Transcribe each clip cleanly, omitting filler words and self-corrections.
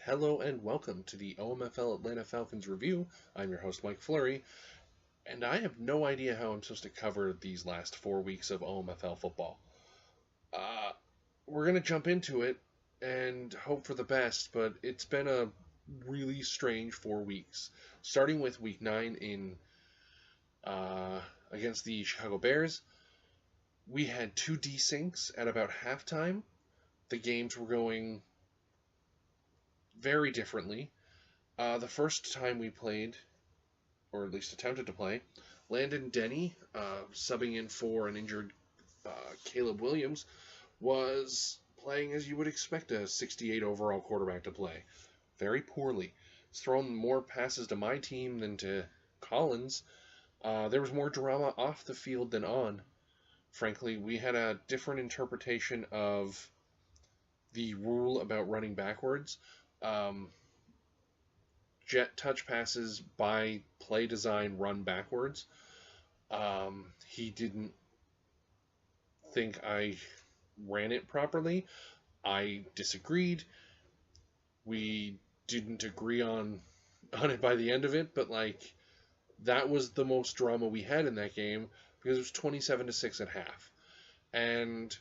Hello and welcome to the OMFL Atlanta Falcons review. I'm your host, Mike Fleury, and I have no idea how I'm supposed to cover these last 4 weeks of OMFL football. Uh, we're going to jump into it and hope for the best, but it's been a really strange 4 weeks. Starting with week 9 against the Chicago Bears, we had two desyncs at about halftime. The games were going very differently. The first time we played, or at least attempted to play, Landon Denny, subbing in for an injured Caleb Williams, was playing as you would expect a 68 overall quarterback to play. Very poorly. He's thrown more passes to my team than to Collins. There was more drama off the field than on. Frankly, we had a different interpretation of the rule about running backwards. Jet touch passes by play design run backwards. He didn't think I ran it properly. I disagreed. We didn't agree on it by the end of it, but that was the most drama we had in that game because it was 27-6 at half. And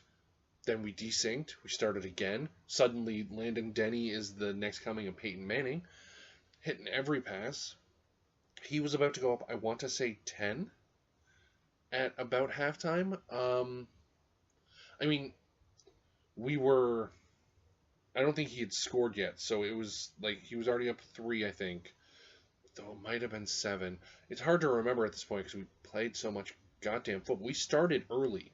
then we desynced. We started again. Suddenly, Landon Denny is the next coming of Peyton Manning, hitting every pass. He was about to go up, I want to say 10 at about halftime. I don't think he had scored yet, so it was he was already up 3, I think. Though it might have been 7. It's hard to remember at this point because we played so much goddamn football. We started early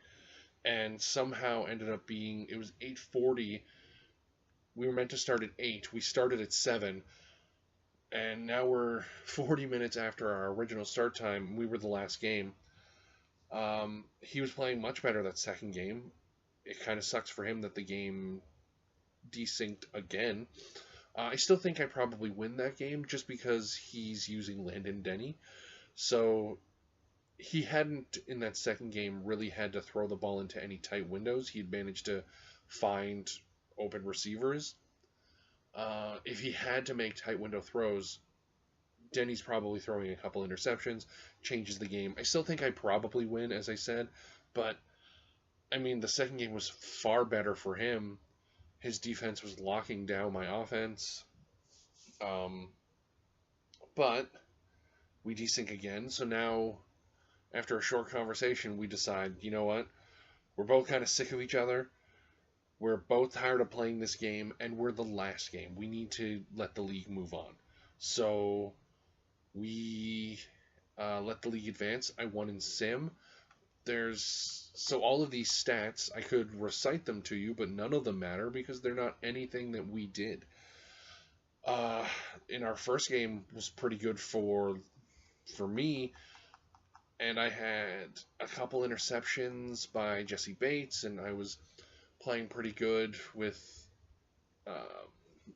and somehow ended up being, it was 8:40. We were meant to start at 8. We started at 7. And now we're 40 minutes after our original start time. We were the last game. He was playing much better that second game. It kind of sucks for him that the game desynced again. I still think I probably win that game just because he's using Landon Denny. So he hadn't, in that second game, really had to throw the ball into any tight windows. He'd managed to find open receivers. If he had to make tight window throws, Denny's probably throwing a couple interceptions, changes the game. I still think I probably win, as I said, but the second game was far better for him. His defense was locking down my offense. But we desync again, so now, after a short conversation, we decide, you know what? We're both kind of sick of each other. We're both tired of playing this game, and we're the last game. We need to let the league move on. So we let the league advance. I won in Sim. So all of these stats, I could recite them to you, but none of them matter because they're not anything that we did. In our first game was pretty good for me, and I had a couple interceptions by Jesse Bates, and I was playing pretty good with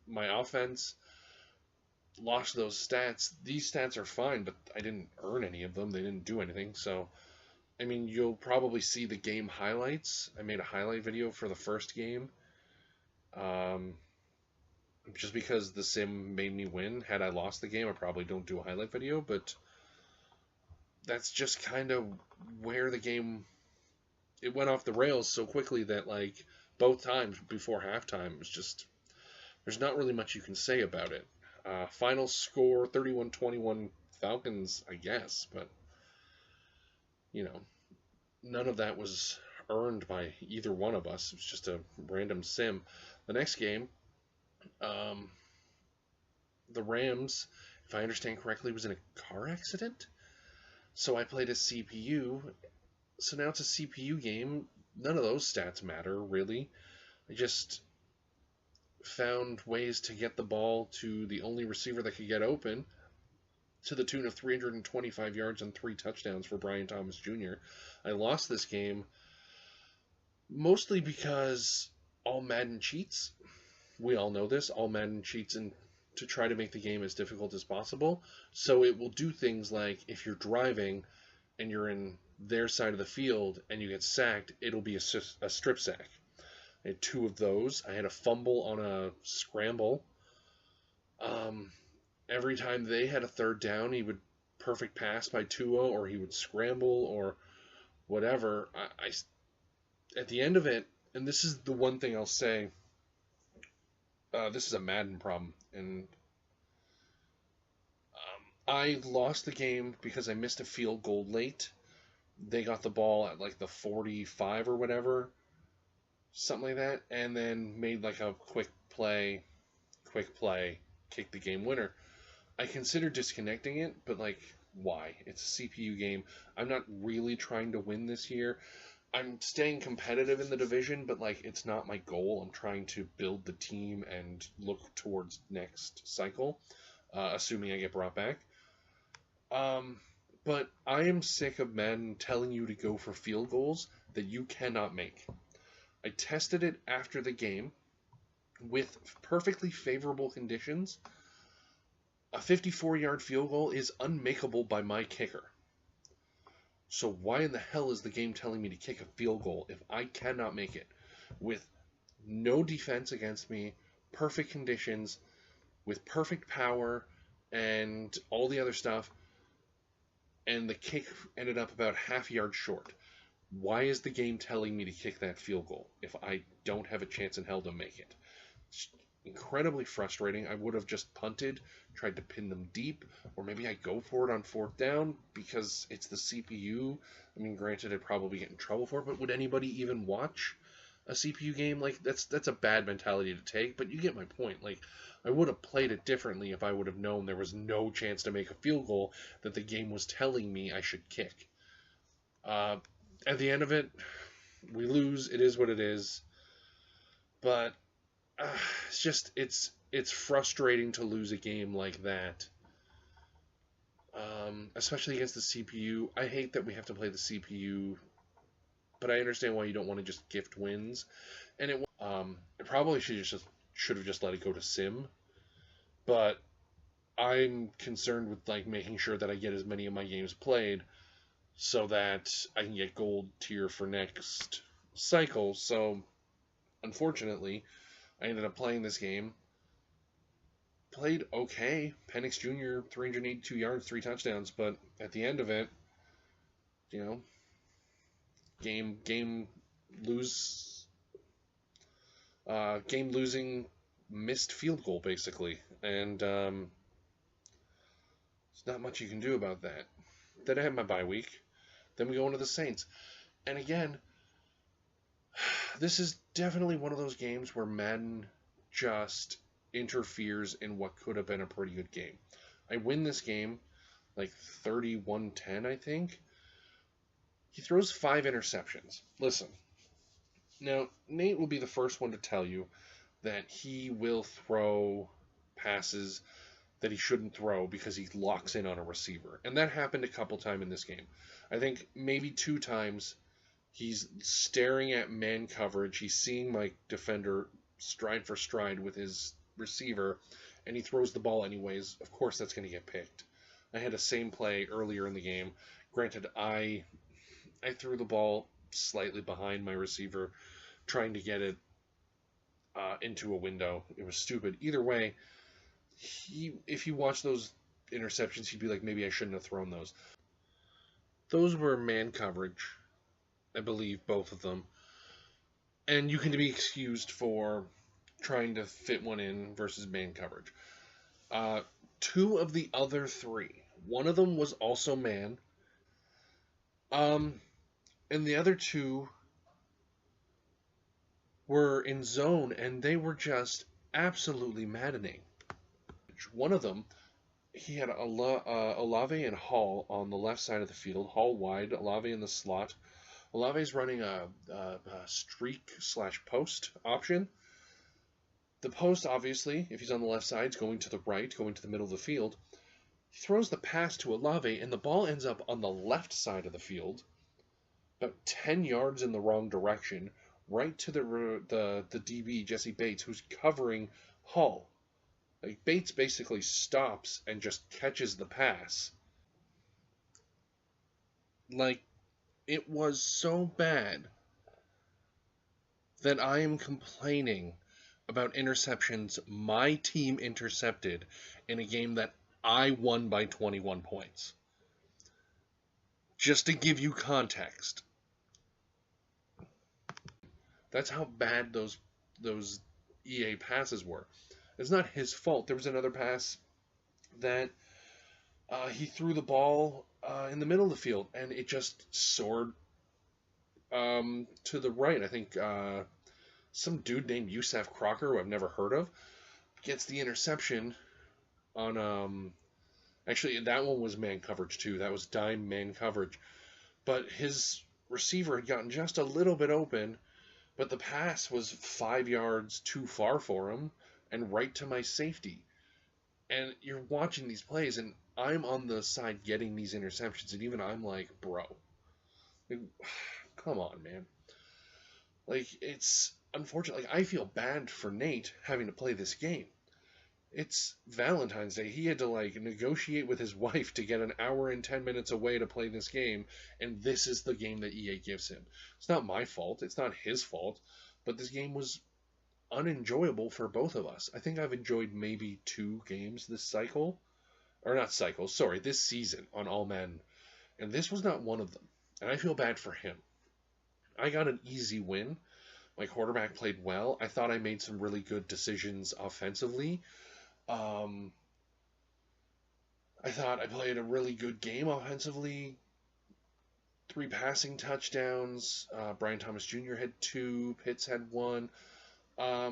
my offense. Lost those stats. These stats are fine, but I didn't earn any of them. They didn't do anything. So, you'll probably see the game highlights. I made a highlight video for the first game. Just because the sim made me win. Had I lost the game, I probably don't do a highlight video, but that's just kind of where the game, it went off the rails so quickly that both times before halftime, it was just, there's not really much you can say about it. Final score 31-21 Falcons, I guess, but none of that was earned by either one of us. It was just a random sim. The next game, the Rams, if I understand correctly, was in a car accident. So I played a CPU, So now it's a CPU game. None of those stats matter, really. I just found ways to get the ball to the only receiver that could get open, to the tune of 325 yards and 3 touchdowns for Brian Thomas Jr. I lost this game mostly because all Madden cheats. We all know this. All Madden cheats in to try to make the game as difficult as possible. So it will do things like if you're driving and you're in their side of the field and you get sacked, it'll be a strip sack. I had 2 of those. I had a fumble on a scramble. Every time they had a third down, he would perfect pass by Tua, or he would scramble, or whatever. At the end of it, and this is the one thing I'll say, this is a Madden problem, and I lost the game because I missed a field goal late. They got the ball at like the 45 or whatever, something like that, and then made like a quick play, kick the game winner. I considered disconnecting it, but like, why? It's a CPU game. I'm not really trying to win this year. I'm staying competitive in the division, but like, it's not my goal. I'm trying to build the team and look towards next cycle, assuming I get brought back. But I am sick of men telling you to go for field goals that you cannot make. I tested it after the game with perfectly favorable conditions. A 54-yard field goal is unmakeable by my kicker. So why in the hell is the game telling me to kick a field goal if I cannot make it? With no defense against me, perfect conditions, with perfect power, and all the other stuff, and the kick ended up about half a yard short. Why is the game telling me to kick that field goal if I don't have a chance in hell to make it? It's incredibly frustrating. I would have just punted, tried to pin them deep, or maybe I go for it on 4th down because it's the CPU. I mean, granted, I'd probably get in trouble for it, but would anybody even watch a CPU game? Like, that's a bad mentality to take, but you get my point. Like, I would have played it differently if I would have known there was no chance to make a field goal that the game was telling me I should kick. At the end of it, we lose. It is what it is. But it's frustrating to lose a game like that, especially against the CPU. I hate that we have to play the CPU, but I understand why you don't want to just gift wins. And it probably should have just let it go to sim, but I'm concerned with like making sure that I get as many of my games played so that I can get gold tier for next cycle. So unfortunately, I ended up playing this game. Played okay. Penix Jr., 382 yards, 3 touchdowns, but at the end of it, you know, game losing missed field goal, basically. And there's not much you can do about that. Then I had my bye week. Then we go into the Saints. And again, this is definitely one of those games where Madden just interferes in what could have been a pretty good game. I win this game like 31-10, I think. He throws 5 interceptions. Listen, now Nate will be the first one to tell you that he will throw passes that he shouldn't throw because he locks in on a receiver. And that happened a couple times in this game. I think maybe 2 times he's staring at man coverage. He's seeing my defender stride for stride with his receiver, and he throws the ball anyways. Of course that's going to get picked. I had a same play earlier in the game. Granted, I threw the ball slightly behind my receiver, trying to get it into a window. It was stupid. Either way, if you watch those interceptions, he'd be like, maybe I shouldn't have thrown those. Those were man coverage, I believe, both of them. And you can be excused for trying to fit one in versus man coverage. 2 of the other 3. One of them was also man. And the other 2 were in zone, and they were just absolutely maddening. One of them, he had Olave and Hall on the left side of the field. Hall wide, Olave in the slot. Olave's running a streak slash post option. The post, obviously, if he's on the left side, is going to the right, going to the middle of the field. He throws the pass to Olave, and the ball ends up on the left side of the field, about 10 yards in the wrong direction, right to the DB, Jesse Bates, who's covering Hall. Like, Bates basically stops and just catches the pass. Like, it was so bad that I am complaining about interceptions my team intercepted in a game that I won by 21 points. Just to give you context, that's how bad those EA passes were. It's not his fault. There was another pass that he threw the ball in the middle of the field, and it just soared to the right. I think some dude named Yusef Crocker, who I've never heard of, gets the interception on. Actually, that one was man coverage too. That was dime man coverage. But his receiver had gotten just a little bit open, but the pass was 5 yards too far for him and right to my safety. And you're watching these plays, and I'm on the side getting these interceptions, and even I'm like, bro, like, come on, man. Like, it's unfortunate. Like, I feel bad for Nate having to play this game. It's Valentine's Day. He had to, like, negotiate with his wife to get an hour and 10 minutes away to play this game, and this is the game that EA gives him. It's not my fault. It's not his fault. But this game was unenjoyable for both of us. I think I've enjoyed maybe 2 games this cycle. Or not cycle, sorry, this season on All Men. And this was not one of them. And I feel bad for him. I got an easy win. My quarterback played well. I thought I made some really good decisions offensively. I thought I played a really good game offensively. 3 passing touchdowns. Brian Thomas Jr. had 2. Pitts had 1. I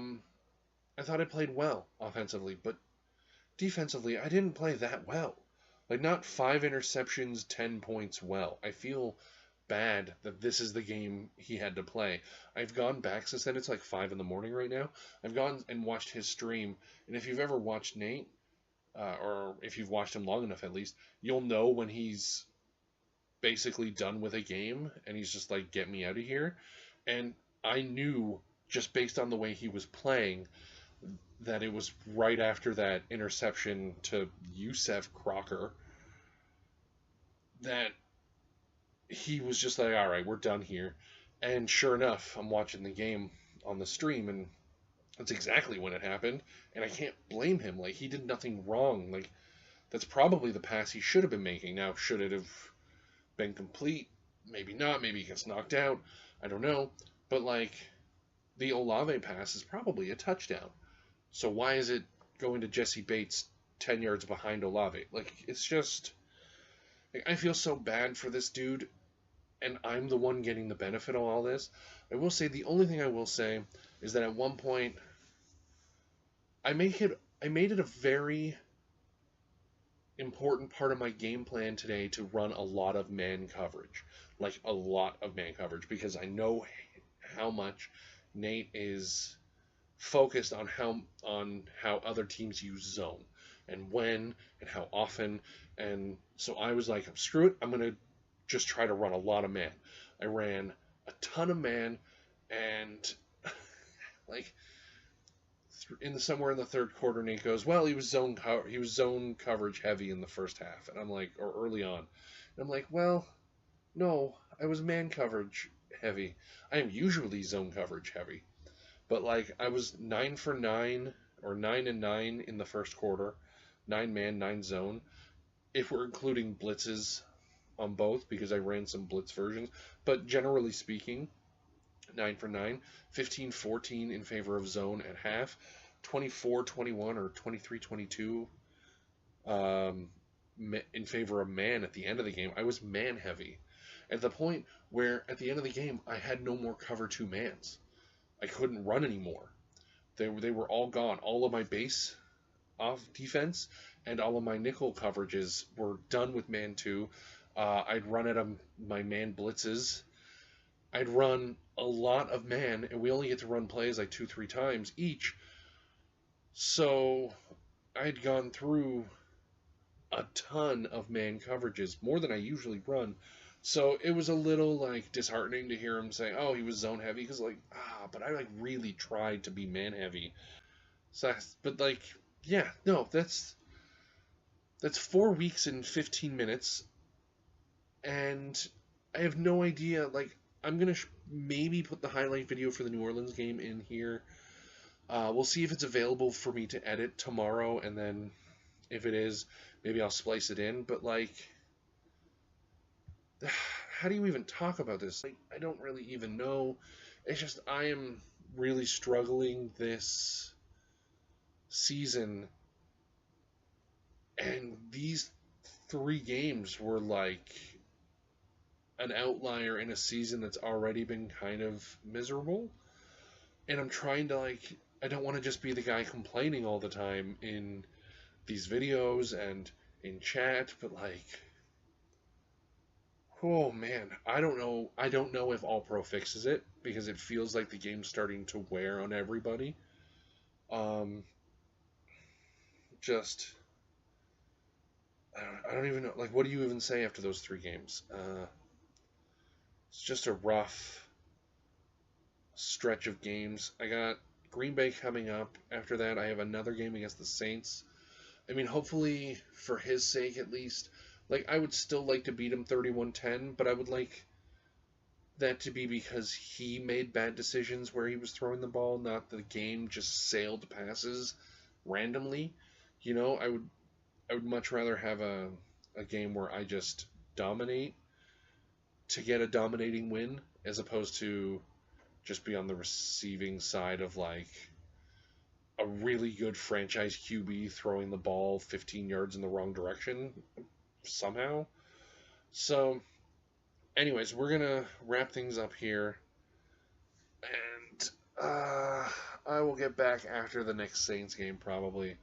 thought I played well offensively, but defensively, I didn't play that well. Like, not 5 interceptions, 10 points well. I feel bad that this is the game he had to play. I've gone back since then. It's like 5 in the morning right now. I've gone and watched his stream, and if you've ever watched Nate, or if you've watched him long enough at least, you'll know when he's basically done with a game, and he's just like, get me out of here. And I knew, just based on the way he was playing, that it was right after that interception to Yusef Crocker that he was just like, all right, we're done here. And sure enough, I'm watching the game on the stream, and that's exactly when it happened. And I can't blame him. Like, he did nothing wrong. Like, that's probably the pass he should have been making. Now, should it have been complete? Maybe not. Maybe he gets knocked out. I don't know. But, like, the Olave pass is probably a touchdown. So why is it going to Jesse Bates 10 yards behind Olave? Like, it's just, like, I feel so bad for this dude, and I'm the one getting the benefit of all this. I will say, the only thing I will say is that at one point, I made it a very important part of my game plan today to run a lot of man coverage. Like, a lot of man coverage, because I know how much Nate is focused on how other teams use zone and when and how often. And so I was like, screw it, I'm going to just try to run a lot of man. I ran a ton of man, and like somewhere in the third quarter, Nate goes, well, he was zone coverage heavy in the first half. And I'm like, or early on. And I'm like, well, no, I was man coverage heavy. I am usually zone coverage heavy. But, like, I was 9 for 9, or 9 and 9 in the first quarter. 9 man, 9 zone. If we're including blitzes on both, because I ran some blitz versions. But generally speaking, 9 for 9. 15-14 in favor of zone at half. 24-21 or 23-22 in favor of man at the end of the game. I was man heavy. At the point where, at the end of the game, I had no more cover 2 mans. I couldn't run anymore. They were all gone. All of my base off defense and all of my nickel coverages were done with man 2. I'd run at my man blitzes, I'd run a lot of man, and we only get to run plays like 2, 3 times each. So I'd gone through a ton of man coverages, more than I usually run. So it was a little like disheartening to hear him say, "Oh, he was zone heavy," because like, but I like really tried to be man heavy. So, but like, yeah, no, that's 4 weeks in 15 minutes, and I have no idea. Like, I'm gonna maybe put the highlight video for the New Orleans game in here. We'll see if it's available for me to edit tomorrow, and then if it is, maybe I'll splice it in. But like, how do you even talk about this? Like, I don't really even know. It's just I am really struggling this season, and these 3 games were like an outlier in a season that's already been kind of miserable. And I'm trying to like, I don't want to just be the guy complaining all the time in these videos and in chat, but like, oh man, I don't know. I don't know if All Pro fixes it because it feels like the game's starting to wear on everybody. Um, just I don't even know. Like, what do you even say after those 3 games? It's just a rough stretch of games. I got Green Bay coming up. After that, I have another game against the Saints. I mean, hopefully, for his sake at least, like, I would still like to beat him 31-10, but I would like that to be because he made bad decisions where he was throwing the ball, not the game just sailed passes randomly. You know, I would much rather have a game where I just dominate to get a dominating win as opposed to just be on the receiving side of like a really good franchise QB throwing the ball 15 yards in the wrong direction somehow. So, anyways, we're going to wrap things up here. And I will get back after the next Saints game probably.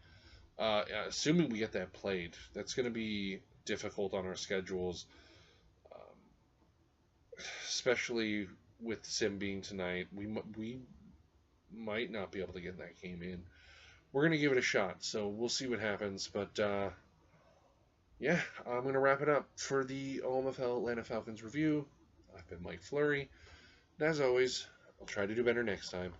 Assuming we get that played. That's going to be difficult on our schedules, especially with Sim being tonight. We might not be able to get that game in. We're going to give it a shot, so we'll see what happens. But yeah, I'm going to wrap it up for the OMFL Atlanta Falcons review. I've been Mike Fleury, and as always, I'll try to do better next time.